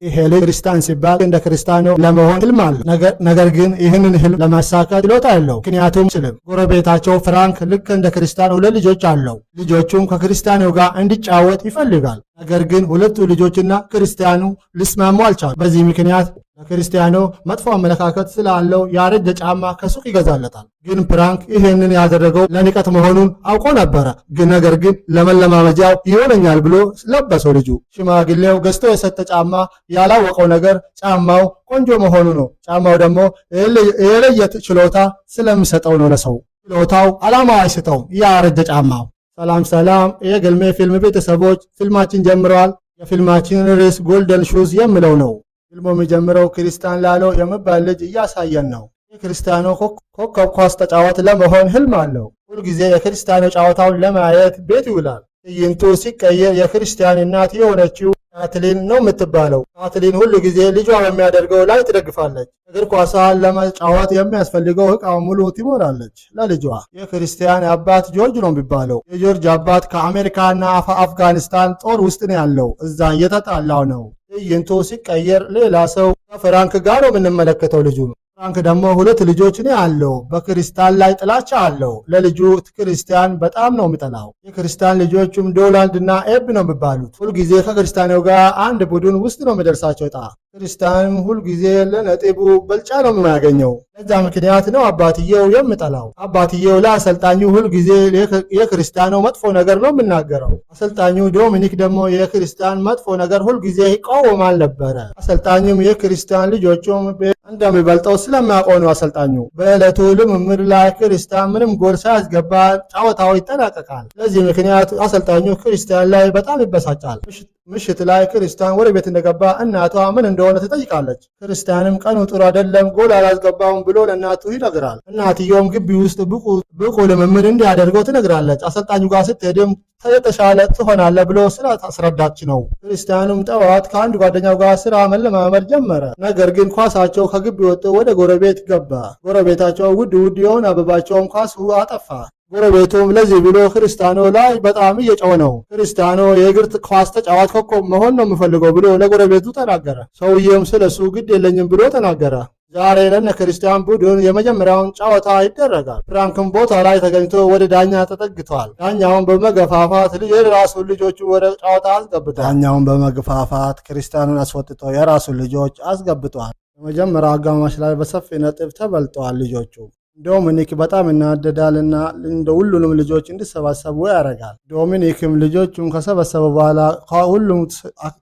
ይሄ ልጅ ክርስቲያን ሲባል እንደ ክርስቲያኑ ለመሆን ህልም አለው። ነገር ግን ይህንን ህልም ለማሳካት ችሎታ አለው። ምክንያቱም ስልም ጎረቤታቸው ፍራንክ ልክ እንደ ክርስቲያን 2 ልጆች አለው። ልጆቹም ከክርስቲያኑ ጋር እንዲጫወት ይፈልጋል። ነገር ግን ሁለቱ ልጆችና ክርስቲያኑ ሊስማሙ አልቻሉም። በዚህ ምክንያት ለክርስቲያኑ መጥፎ አመለካከት ስላለው ያረጀ ጫማ ከሱቅ ይገዛለታል። ግን ፍራንክ ይህንን ያደረገው ለንቀት መሆኑን አውቆ ነበረ። ነገር ግን ለመለማመጃው ይሆነኛል ብሎ ለበሰው። ልጁ ሽማግሌው ገዝቶ የሰጠ ጫማ ያላወቀው ነገር ጫማው ቆንጆ መሆኑ ነው። ጫማው ደግሞ የለየት ችሎታ ስለሚሰጠው ነው። ለሰው ችሎታው ዓላማ አይሰጠውም። ያረጀ ጫማው። ሰላም የግልሜ ፊልም ቤተሰቦች ፊልማችን ጀምረዋል። የፊልማችን ርዕስ ጎልደን ሹዝ የሚለው ነው። ፊልሙ የሚጀምረው ክርስቲያን ላለው የሚባል ልጅ እያሳየን ነው። የክርስቲያኑ ኮከብ ኳስ ተጫዋች ለመሆን ህልም አለው። ሁልጊዜ የክርስቲያኑ ጨዋታውን ለማየት ቤት ይውላል። ትዕይንቱ ሲቀየር የክርስቲያን እናት የሆነችው ካትሊን ነው የምትባለው። ካትሊን ሁሉ ጊዜ ልጇ በሚያደርገው ላይ ትደግፋለች። እግር ኳሷን ለመጫወት የሚያስፈልገው ዕቃ ሙሉ ትሞላለች ለልጇ። የክርስቲያን አባት ጆርጅ ነው የሚባለው። የጆርጅ አባት ከአሜሪካና አፍጋኒስታን ጦር ውስጥ ነው ያለው። እዛ እየተጣላው ነው። ትዕይንቱ ሲቀየር ሌላ ሰው ከፍራንክ ጋር ነው የምንመለከተው። ልጁ ፍራንክ ደግሞ 2 ልጆች ነው ያለው። በክርስቲያን ላይ ጥላቻ አለው። ለልጁ ክርስቲያን በጣም ነው የሚጠላው። የክርስቲያን ልጆቹም ዶናልድ እና ኤብ ነው የሚባሉት። ሁልጊዜ ከክርስቲያኑ ጋር አንድ ቡድን ውስጥ ነው የሚደርሳቸው ዕጣ። ክርስቲያንም ሁልጊዜ ለነጥቡ ብልጫ ነው የሚያገኘው። ለዛ ምክንያት ነው አባትየው የሚጠላው። አባትየው ለአሰልጣኙ ሁልጊዜ የክርስቲያኑ መጥፎ ነገር ነው የሚናገረው። አሰልጣኙ ዶሚኒክ ደግሞ የክርስቲያን መጥፎ ነገር ሁልጊዜ ይቃወማል ነበረ። አሰልጣኙም የክርስቲያን ልጆቹም እንደሚበልጠው ስለሚያውቀው ነው አሰልጣኙ። በዕለቱ ልምምድ ላይ ክርስቲያን ምንም ጎል ሳያስገባ ጨዋታው ይጠናቀቃል። ለዚህ ምክንያት አሰልጣኙ ክርስቲያን ላይ በጣም ይበሳጫል። ምሽት ላይ ክርስቲያን ወደ ቤት እንደገባ እናቷ ምን እንደሆነ ትጠይቃለች። ክርስቲያንም ቀኑ ጥሩ አይደለም፣ ጎል አላስገባውም ብሎ ለእናቱ ይነግራል። እናትየውም ግቢ ውስጥ ብቁ ልምምድ እንዲያደርገው ትነግራለች። አሰልጣኙ ጋር ስትሄድም የተሻለ ትሆናለህ ብሎ ስራ ታስረዳች ነው። ክርስቲያኑም ጠዋት ከአንድ ጓደኛው ጋር ስራ መለማመድ ጀመረ። ነገር ግን ኳሳቸው ከግቢ ወጥቶ ወደ ጎረቤት ገባ። ጎረቤታቸው ውድ የሆነ አበባቸውን ኳሱ አጠፋ። ጎረቤቱም ለዚህ ብሎ ክርስቲያኖ ላይ በጣም እየጮኸ ነው። ክርስቲያኖ የእግር ኳስ ተጫዋች ኮከብ መሆን ነው የምፈልገው ብሎ ለጎረቤቱ ተናገረ። ሰውየውም ስለሱ ግድ የለኝም ብሎ ተናገረ። ዛሬ ለነ ክርስቲያን ቡድን የመጀመሪያውን ጨዋታ ይደረጋል። ፍራንክም ቦታ ላይ ተገኝቶ ወደ ዳኛ ተጠግቷል። ዳኛውን በመገፋፋት የራሱን ልጆቹ ወደ ጨዋታ አስገብቷል። ዳኛውን በመገፋፋት ክርስቲያኑን አስወጥቶ የራሱን ልጆች አስገብቷል። የመጀመሪያው አጋማሽ ላይ በሰፊ ነጥብ ተበልጠዋል ልጆቹ። ዶሚኒክ በጣም እናደዳልና እንደ ሁሉንም ልጆች እንዲሰባሰቡ ያደርጋል። ዶሚኒክም ልጆቹን ከሰበሰበ በኋላ ሁሉም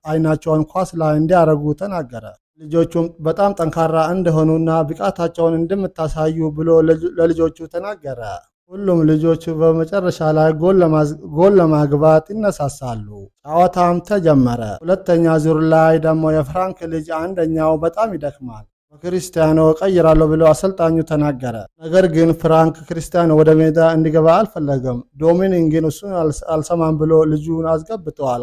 አይናቸውን ኳስ ላይ እንዲያደርጉ ተናገረ። ልጆቹም በጣም ጠንካራ እንደሆኑና ብቃታቸውን እንደምታሳዩ ብሎ ለልጆቹ ተናገረ። ሁሉም ልጆቹ በመጨረሻ ላይ ጎል ለማግባት ይነሳሳሉ። ጨዋታም ተጀመረ። ሁለተኛ ዙር ላይ ደግሞ የፍራንክ ልጅ አንደኛው በጣም ይደክማል። ክርስቲያኖ ቀይራለሁ ብሎ አሰልጣኙ ተናገረ። ነገር ግን ፍራንክ ክርስቲያኖ ወደ ሜዳ እንዲገባ አልፈለገም። ዶሚኒክ ግን እሱን አልሰማም ብሎ ልጁን አስገብተዋል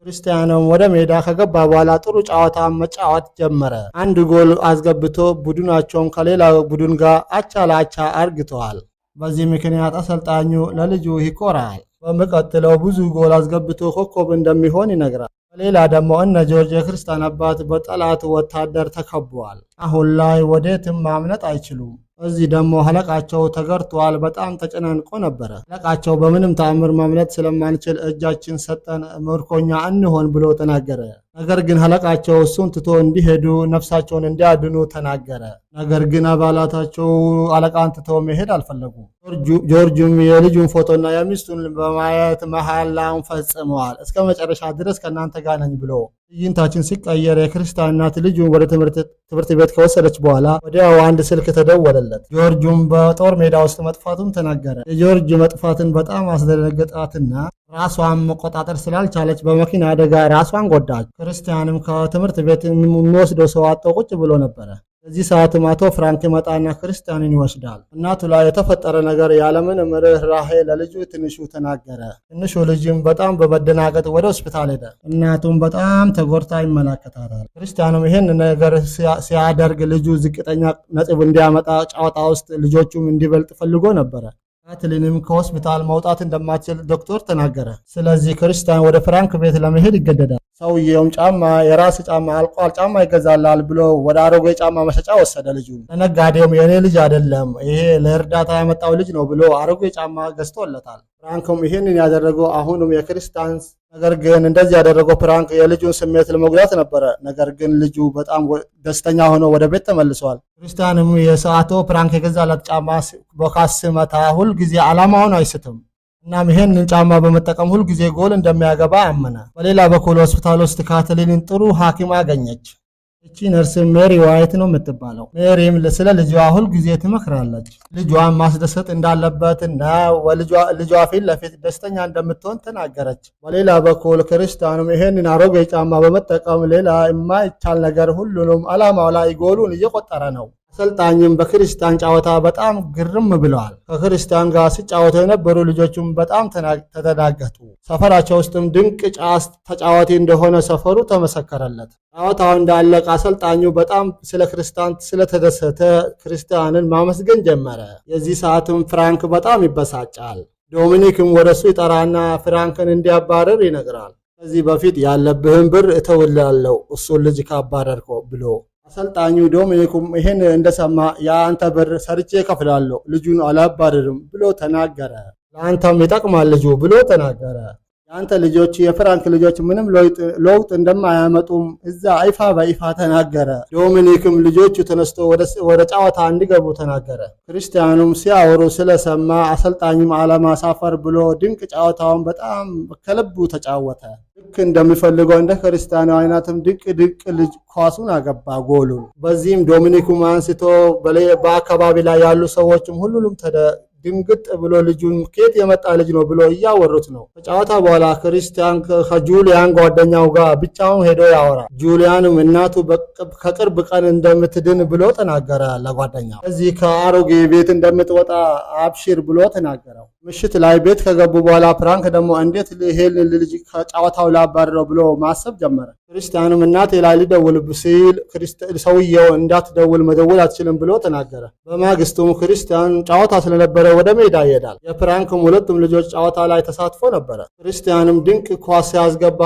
ክርስቲያኖም ወደ ሜዳ ከገባ በኋላ ጥሩ ጨዋታ መጫወት ጀመረ። አንድ ጎል አስገብቶ ቡድናቸውን ከሌላ ቡድን ጋር አቻ ለአቻ አርግተዋል። በዚህ ምክንያት አሰልጣኙ ለልጁ ይኮራል። በሚቀጥለው ብዙ ጎል አስገብቶ ኮከብ እንደሚሆን ይነግራል። ሌላ ደግሞ እነ ጆርጅ የክርስቲያን አባት በጠላት ወታደር ተከቧል። አሁን ላይ ወዴትም ማምለጥ አይችሉም። እዚህ ደግሞ አለቃቸው ተገርቷል። በጣም ተጨናንቆ ነበረ። አለቃቸው በምንም ተአምር ማምለጥ ስለማንችል እጃችን ሰጠን ምርኮኛ እንሆን ብሎ ተናገረ። ነገር ግን አለቃቸው እሱን ትቶ እንዲሄዱ ነፍሳቸውን እንዲያድኑ ተናገረ። ነገር ግን አባላታቸው አለቃን ትተው መሄድ አልፈለጉም። ጆርጅም የልጁን ፎቶና የሚስቱን በማየት መሐላውን ፈጽመዋል። እስከ መጨረሻ ድረስ ከእናንተ ጋር ነኝ ብሎ ትዕይንታችን ሲቀየር የክርስቲያን እናት ልጁን ወደ ትምህርት ቤት ከወሰደች በኋላ ወዲያው አንድ ስልክ ተደወለለት። ጆርጅም በጦር ሜዳ ውስጥ መጥፋቱን ተናገረ። የጆርጅ መጥፋትን በጣም አስደነገጣትና ራሷን መቆጣጠር ስላልቻለች በመኪና አደጋ ራሷን ጎዳች። ክርስቲያንም ከትምህርት ቤት የሚወስደው ሰው አጥቶ ቁጭ ብሎ ነበረ። በዚህ ሰዓትም አቶ ፍራንክ መጣና ክርስቲያንን ይወስዳል። እናቱ ላይ የተፈጠረ ነገር ያለምንም ርህራሄ ለልጁ ትንሹ ተናገረ። ትንሹ ልጅም በጣም በመደናገጥ ወደ ሆስፒታል ሄደ። እናቱም በጣም ተጎድታ ይመለከታታል። ክርስቲያኑም ይህን ነገር ሲያደርግ ልጁ ዝቅተኛ ነጥብ እንዲያመጣ ጨዋታ ውስጥ ልጆቹም እንዲበልጥ ፈልጎ ነበረ። ካትሊንም ከሆስፒታል መውጣት እንደማትችል ዶክተር ተናገረ። ስለዚህ ክርስቲያን ወደ ፍራንክ ቤት ለመሄድ ይገደዳል። ሰውየውም ጫማ የራስ ጫማ አልቋል፣ ጫማ ይገዛላል ብሎ ወደ አሮጌ ጫማ መሸጫ ወሰደ ልጁን። ለነጋዴውም የኔ ልጅ አይደለም ይሄ ለእርዳታ ያመጣው ልጅ ነው ብሎ አሮጌ ጫማ ገዝቶለታል። ፍራንክም ይህንን ያደረገው አሁንም የክርስቲያን ነገር ግን እንደዚህ ያደረገው ፍራንክ የልጁን ስሜት ለመጉዳት ነበረ። ነገር ግን ልጁ በጣም ደስተኛ ሆኖ ወደ ቤት ተመልሷል። ክርስቲያንም የሰዓቱ ፍራንክ የገዛለት ጫማ በኳስ ሲመታ ሁል ጊዜ ዓላማውን አይስትም። እናም ይሄንን ጫማ በመጠቀም ሁል ጊዜ ጎል እንደሚያገባ አመነ። በሌላ በኩል ሆስፒታል ውስጥ ካትሊንን ጥሩ ሐኪም አገኘች። እቺ ነርስ ሜሪ ዋይት ነው የምትባለው። ሜሪም ስለ ልጇ ሁል ጊዜ ትመክራለች። ልጇን ማስደሰት እንዳለበት እና ልጇ ፊት ለፊት ደስተኛ እንደምትሆን ተናገረች። በሌላ በኩል ክርስቲያኑም ይሄንን አሮጌ ጫማ በመጠቀም ሌላ የማይቻል ነገር ሁሉንም ዓላማው ላይ ጎሉን እየቆጠረ ነው። አሰልጣኝም በክርስቲያን ጨዋታ በጣም ግርም ብለዋል። ከክርስቲያን ጋር ሲጫወቱ የነበሩ ልጆችም በጣም ተደናገጡ። ሰፈራቸው ውስጥም ድንቅ ጫስ ተጫዋቲ እንደሆነ ሰፈሩ ተመሰከረለት። ጨዋታው እንዳለቀ አሰልጣኙ በጣም ስለ ክርስቲያን ስለተደሰተ ክርስቲያንን ማመስገን ጀመረ። የዚህ ሰዓትም ፍራንክ በጣም ይበሳጫል። ዶሚኒክም ወደሱ ይጠራና ፍራንክን እንዲያባረር ይነግራል። ከዚህ በፊት ያለብህን ብር እተውልሃለሁ እሱን ልጅ ካባረርኮ ብሎ አሰልጣኙ ዶሚኒኩም ይሄን እንደሰማ የአንተ ብር ሰርቼ ከፍላለሁ ልጁን አላባረርም ብሎ ተናገረ። ለአንተም ይጠቅማል ልጁ ብሎ ተናገረ። የአንተ ልጆች የፍራንክ ልጆች ምንም ለውጥ እንደማያመጡም እዛ ይፋ በይፋ ተናገረ። ዶሚኒክም ልጆቹ ተነስቶ ወደ ጨዋታ እንዲገቡ ተናገረ። ክርስቲያኑም ሲያወሩ ስለሰማ አሰልጣኙም አለማሳፈር ብሎ ድንቅ ጨዋታውን በጣም ከልቡ ተጫወተ። ልክ እንደሚፈልገው እንደ ክርስቲያኑ አይነትም ድንቅ ልጅ ኳሱን አገባ ጎሉን። በዚህም ዶሚኒኩም አንስቶ በአካባቢ ላይ ያሉ ሰዎችም ሁሉንም ድንግጥ ብሎ ልጁን ከየት የመጣ ልጅ ነው ብሎ እያወሩት ነው። ከጨዋታ በኋላ ክርስቲያን ከጁሊያን ጓደኛው ጋር ብቻውን ሄዶ ያወራል። ጁሊያንም እናቱ ከቅርብ ቀን እንደምትድን ብሎ ተናገረ ለጓደኛው። እዚህ ከአሮጌ ቤት እንደምትወጣ አብሽር ብሎ ተናገረው። ምሽት ላይ ቤት ከገቡ በኋላ ፍራንክ ደግሞ እንዴት ይሄን ልጅ ከጨዋታው ላባረረው ብሎ ማሰብ ጀመረ። ክርስቲያንም እናቴ ላይ ሊደውል ሲል ሰውየው እንዳትደውል መደውል አትችልም ብሎ ተናገረ። በማግስቱም ክርስቲያን ጨዋታ ስለነበረ ወደ ሜዳ ይሄዳል። የፍራንክም ሁለቱም ልጆች ጨዋታ ላይ ተሳትፎ ነበረ። ክርስቲያንም ድንቅ ኳስ ሲያስገባ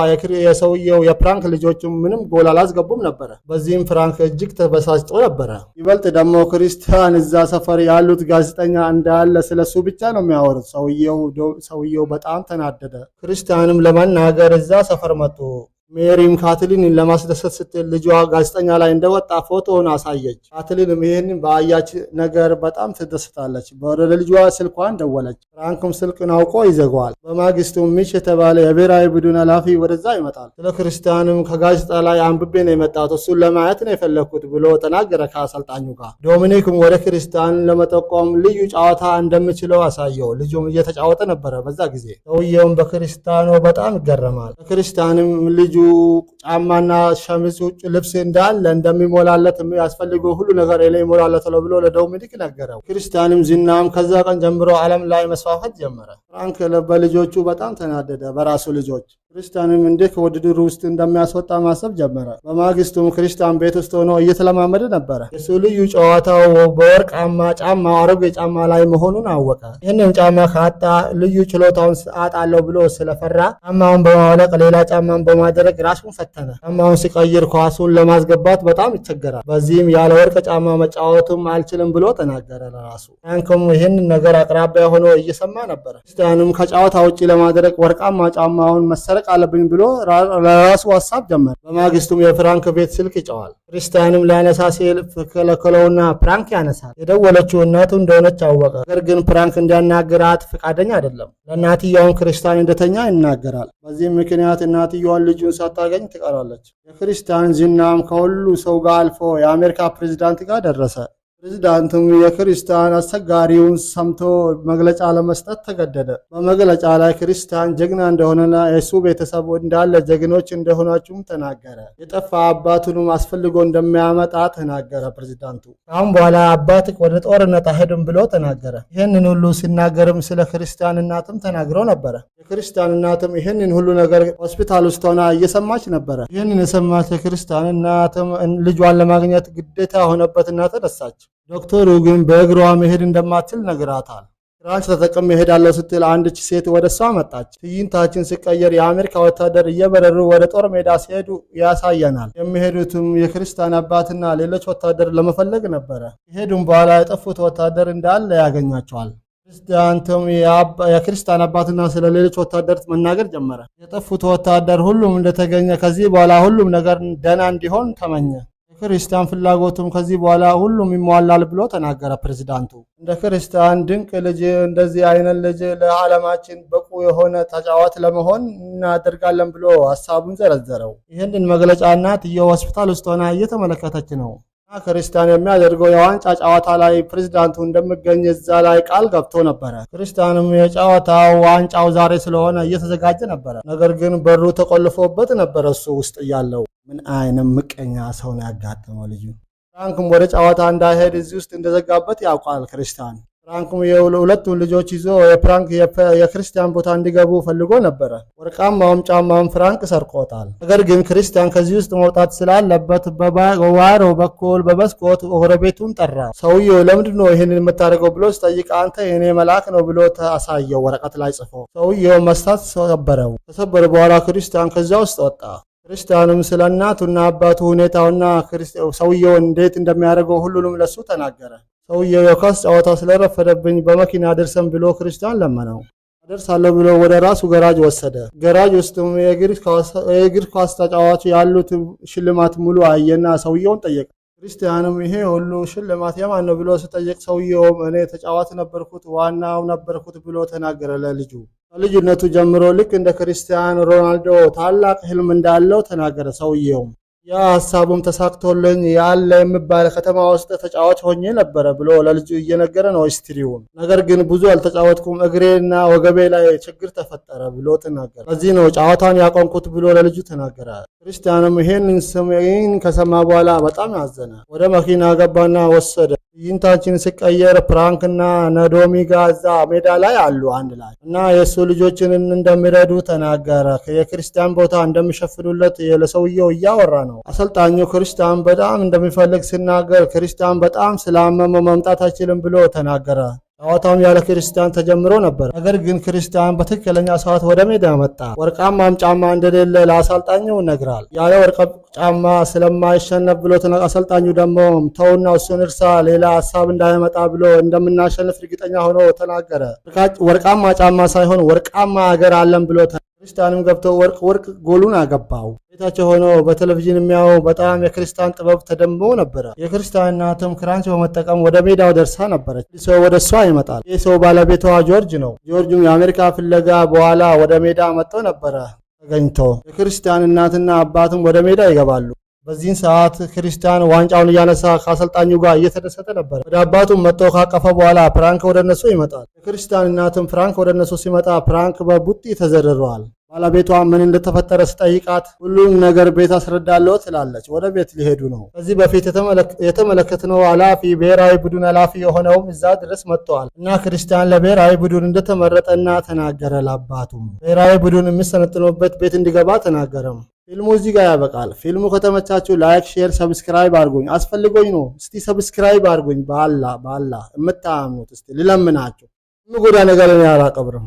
የሰውየው የፍራንክ ልጆችም ምንም ጎል አላስገቡም ነበረ። በዚህም ፍራንክ እጅግ ተበሳጭቶ ነበረ። ይበልጥ ደግሞ ክርስቲያን እዛ ሰፈር ያሉት ጋዜጠኛ እንዳለ ስለሱ ብቻ ነው የሚያወሩት። ሰውየው በጣም ተናደደ። ክርስቲያንም ለመናገር እዛ ሰፈር መጡ። ሜሪም ካትሊንን ለማስደሰት ስትል ልጇ ጋዜጠኛ ላይ እንደወጣ ፎቶውን አሳየች። ካትሊንም ይህንን በአያች ነገር በጣም ትደስታለች። ወደ ልጇ ስልኳን ደወለች። ፍራንክም ስልክን አውቆ ይዘጋዋል። በማግስቱ ሚች የተባለ የብሔራዊ ቡድን ኃላፊ ወደዛ ይመጣል። ስለ ክርስቲያንም ከጋዜጣ ላይ አንብቤ ነው የመጣሁት እሱን ለማየት ነው የፈለግኩት ብሎ ተናገረ ከአሰልጣኙ ጋር። ዶሚኒክም ወደ ክርስቲያን ለመጠቆም ልዩ ጨዋታ እንደምችለው አሳየው። ልጁም እየተጫወተ ነበረ በዛ ጊዜ። ሰውየውም በክርስቲያኑ በጣም ይገረማል። በክርስቲያንም ልጁ ጫማና ሸሚዝ ውጭ ልብስ እንዳለ እንደሚሞላለት ያስፈልገው ሁሉ ነገር ላይ ይሞላለት ብሎ ለዶሚኒክ ነገረው። ክርስቲያንም ዝናም ከዛ ቀን ጀምሮ ዓለም ላይ መስፋፋት ጀመረ። ፍራንክ በልጆቹ በጣም ተናደደ በራሱ ልጆች። ክርስቲያንም እንዴት ከውድድሩ ውስጥ እንደሚያስወጣ ማሰብ ጀመረ። በማግስቱም ክርስቲያን ቤት ውስጥ ሆኖ እየተለማመደ ነበረ። የሱ ልዩ ጨዋታው በወርቃማ ጫማ አሮጌ ጫማ ላይ መሆኑን አወቀ። ይህንን ጫማ ካጣ ልዩ ችሎታውን አጣለው ብሎ ስለፈራ ጫማውን በማውለቅ ሌላ ጫማን በማድረግ ራሱን ፈተነ። ጫማውን ሲቀይር ኳሱን ለማስገባት በጣም ይቸገራል። በዚህም ያለ ወርቅ ጫማ መጫወቱም አልችልም ብሎ ተናገረ ለራሱ። ፍራንክም ይህንን ነገር አቅራቢያ ሆኖ እየሰማ ነበረ። ክርስቲያንም ከጨዋታ ውጭ ለማድረግ ወርቃማ ጫማውን መሰረቅ አለብኝ ብሎ ለራሱ ሀሳብ ጀመረ። በማግስቱም የፍራንክ ቤት ስልክ ይጨዋል። ክርስቲያንም ሊያነሳ ሲል ከለከለውና ፍራንክ ያነሳል። የደወለችው እናቱ እንደሆነች አወቀ። ነገር ግን ፍራንክ እንዲያናግራት ፈቃደኛ አይደለም። ለእናትየውን ክርስቲያን እንደተኛ ይናገራል። በዚህም ምክንያት እናትየውን ልጁን ሳታገኝ ትቀራለች። የክርስቲያን ዝናም ከሁሉ ሰው ጋር አልፎ የአሜሪካ ፕሬዝዳንት ጋር ደረሰ። ፕሬዝዳንቱም የክርስቲያን አስቸጋሪውን ሰምቶ መግለጫ ለመስጠት ተገደደ። በመግለጫ ላይ ክርስቲያን ጀግና እንደሆነና የሱ ቤተሰብ እንዳለ ጀግኖች እንደሆናችሁም ተናገረ። የጠፋ አባቱንም አስፈልጎ እንደሚያመጣ ተናገረ። ፕሬዝዳንቱ አሁን በኋላ አባትህ ወደ ጦርነት አይሄድም ብሎ ተናገረ። ይህንን ሁሉ ሲናገርም ስለ ክርስቲያን እናትም ተናግሮ ነበረ። የክርስቲያን እናትም ይህንን ሁሉ ነገር ሆስፒታል ውስጥ ሆና እየሰማች ነበረ። ይህንን የሰማች የክርስቲያን እናትም ልጇን ለማግኘት ግዴታ ሆነበትና ተደሳች። ዶክተሩ ግን በእግሯ መሄድ እንደማትችል ነግራታል። ፍራንክ ተጠቅሜ እሄዳለሁ ስትል አንድች ሴት ወደ እሷ መጣች። ትዕይንታችን ሲቀየር የአሜሪካ ወታደር እየበረሩ ወደ ጦር ሜዳ ሲሄዱ ያሳየናል። የሚሄዱትም የክርስቲያን አባትና ሌሎች ወታደር ለመፈለግ ነበረ። ከሄዱም በኋላ የጠፉት ወታደር እንዳለ ያገኛቸዋል። ክርስቲያንቱም የክርስቲያን አባትና ስለ ሌሎች ወታደር መናገር ጀመረ። የጠፉት ወታደር ሁሉም እንደተገኘ ከዚህ በኋላ ሁሉም ነገር ደህና እንዲሆን ተመኘ። የክርስቲያን ፍላጎቱም ከዚህ በኋላ ሁሉም ይሟላል ብሎ ተናገረ። ፕሬዝዳንቱ እንደ ክርስቲያን ድንቅ ልጅ እንደዚህ አይነት ልጅ ለዓለማችን በቁ የሆነ ተጫዋች ለመሆን እናደርጋለን ብሎ ሀሳቡን ዘረዘረው። ይህንን መግለጫ እናትየው ሆስፒታል ውስጥ ሆና እየተመለከተች ነው። ክርስቲያን የሚያደርገው የዋንጫ ጨዋታ ላይ ፕሬዝዳንቱ እንደሚገኝ እዛ ላይ ቃል ገብቶ ነበረ። ክርስቲያንም የጨዋታው ዋንጫው ዛሬ ስለሆነ እየተዘጋጀ ነበረ። ነገር ግን በሩ ተቆልፎበት ነበረ እሱ ውስጥ እያለው። ምን አይነት ምቀኛ ሰው ነው ያጋጠመው ልጁ። ፍራንክም ወደ ጨዋታ እንዳይሄድ እዚህ ውስጥ እንደዘጋበት ያውቃል ክርስቲያን። ፍራንክም የሁለቱን ልጆች ይዞ የክርስቲያን ቦታ እንዲገቡ ፈልጎ ነበረ። ወርቃማውም ጫማውን ፍራንክ ሰርቆታል። ነገር ግን ክርስቲያን ከዚህ ውስጥ መውጣት ስላለበት በባሮ በኩል በመስኮት ጎረቤቱን ጠራ። ሰውየው ለምንድን ነው ይህንን የምታደርገው ብሎ ሲጠይቅ አንተ የኔ መልአክ ነው ብሎ አሳየው ወረቀት ላይ ጽፎ። ሰውየው መስታት ሰበረው። ከሰበረ በኋላ ክርስቲያን ከዚያ ውስጥ ወጣ። ክርስቲያንም ስለ እናቱና አባቱ ሁኔታውና ሰውየው እንዴት እንደሚያደርገው ሁሉንም ለሱ ተናገረ። ሰውየው የኳስ ጨዋታ ስለረፈደብኝ በመኪና አደርሰን ብሎ ክርስቲያን ለመነው። አደርሳለሁ ብሎ ወደ ራሱ ገራጅ ወሰደ። ገራጅ ውስጥም የእግር ኳስ ተጫዋች ያሉት ሽልማት ሙሉ አየና ሰውየውን ጠየቀ። ክርስቲያንም ይሄ ሁሉ ሽልማት የማን ነው ብሎ ሲጠየቅ ሰውየውም እኔ ተጫዋች ነበርኩት፣ ዋናው ነበርኩት ብሎ ተናገረ ለልጁ። ከልጅነቱ ጀምሮ ልክ እንደ ክርስቲያን ሮናልዶ ታላቅ ህልም እንዳለው ተናገረ ሰውየውም። ያ ሀሳቡም ተሳክቶልኝ ያለ የሚባል ከተማ ውስጥ ተጫዋች ሆኜ ነበረ ብሎ ለልጁ እየነገረ ነው ሂስትሪውን። ነገር ግን ብዙ አልተጫወትኩም፣ እግሬና ወገቤ ላይ ችግር ተፈጠረ ብሎ ተናገረ። ለዚህ ነው ጨዋታን ያቆምኩት ብሎ ለልጁ ተናገረ። ክርስቲያንም ይህን ከሰማ በኋላ በጣም ያዘነ። ወደ መኪና ገባና ወሰደ። ትዕይንታችን ሲቀየር ፍራንክና ነዶሚ ጋር እዛ ሜዳ ላይ አሉ አንድ ላይ እና የእሱ ልጆችን እንደሚረዱ ተናገረ። የክርስቲያን ቦታ እንደሚሸፍኑለት ለሰውየው እያወራ ነው። አሰልጣኙ ክርስቲያን በጣም እንደሚፈልግ ሲናገር ክርስቲያን በጣም ስላመመው መምጣት አይችልም ብሎ ተናገረ። ጨዋታውም ያለ ክርስቲያን ተጀምሮ ነበር። ነገር ግን ክርስቲያን በትክክለኛ ሰዓት ወደ ሜዳ መጣ። ወርቃማም ጫማ እንደሌለ ለአሰልጣኙ ነግራል። ያለ ወርቅ ጫማ ስለማይሸነፍ ብሎ አሰልጣኙ ደግሞ ተውና እሱን እርሳ፣ ሌላ ሀሳብ እንዳይመጣ ብሎ እንደምናሸንፍ እርግጠኛ ሆኖ ተናገረ። ወርቃማ ጫማ ሳይሆን ወርቃማ ሀገር አለን ብሎ ክርስቲያንም ገብቶ ወርቅ ጎሉን አገባው። ቤታቸው ሆኖ በቴሌቪዥን የሚያው በጣም የክርስቲያን ጥበብ ተደምሞ ነበረ። የክርስቲያን እናትም ክራንች በመጠቀም ወደ ሜዳው ደርሳ ነበረች። ሰው ወደ እሷ ይመጣል። ይህ ሰው ባለቤቷ ጆርጅ ነው። ጆርጅም የአሜሪካ ፍለጋ በኋላ ወደ ሜዳ መጥቶ ነበረ ተገኝቶ። የክርስቲያን እናትና አባትም ወደ ሜዳ ይገባሉ። በዚህን ሰዓት ክርስቲያን ዋንጫውን እያነሳ ከአሰልጣኙ ጋር እየተደሰተ ነበር። ወደ አባቱም መጥቶ ካቀፈ በኋላ ፍራንክ ወደ እነሱ ይመጣል። የክርስቲያን እናትም ፍራንክ ወደ እነሱ ሲመጣ ፍራንክ በቡጢ ተዘርረዋል። ባለቤቷ ምን እንደተፈጠረ ስጠይቃት ሁሉም ነገር ቤት አስረዳለሁ ትላለች። ወደ ቤት ሊሄዱ ነው። ከዚህ በፊት የተመለከትነው ኃላፊ ብሔራዊ ቡድን ኃላፊ የሆነውም እዛ ድረስ መጥተዋል እና ክርስቲያን ለብሔራዊ ቡድን እንደተመረጠና ተናገረ። ለአባቱም ብሔራዊ ቡድን የሚሰነጥኑበት ቤት እንዲገባ ተናገረም። ፊልሙ እዚህ ጋር ያበቃል። ፊልሙ ከተመቻችሁ ላይክ፣ ሼር፣ ሰብስክራይብ አድርጉኝ። አስፈልጎኝ ነው። እስቲ ሰብስክራይብ አድርጉኝ። ባላ የምታምኑት እስቲ ልለምናችሁ። ምጎዳ ነገር ነው ያላቀብረው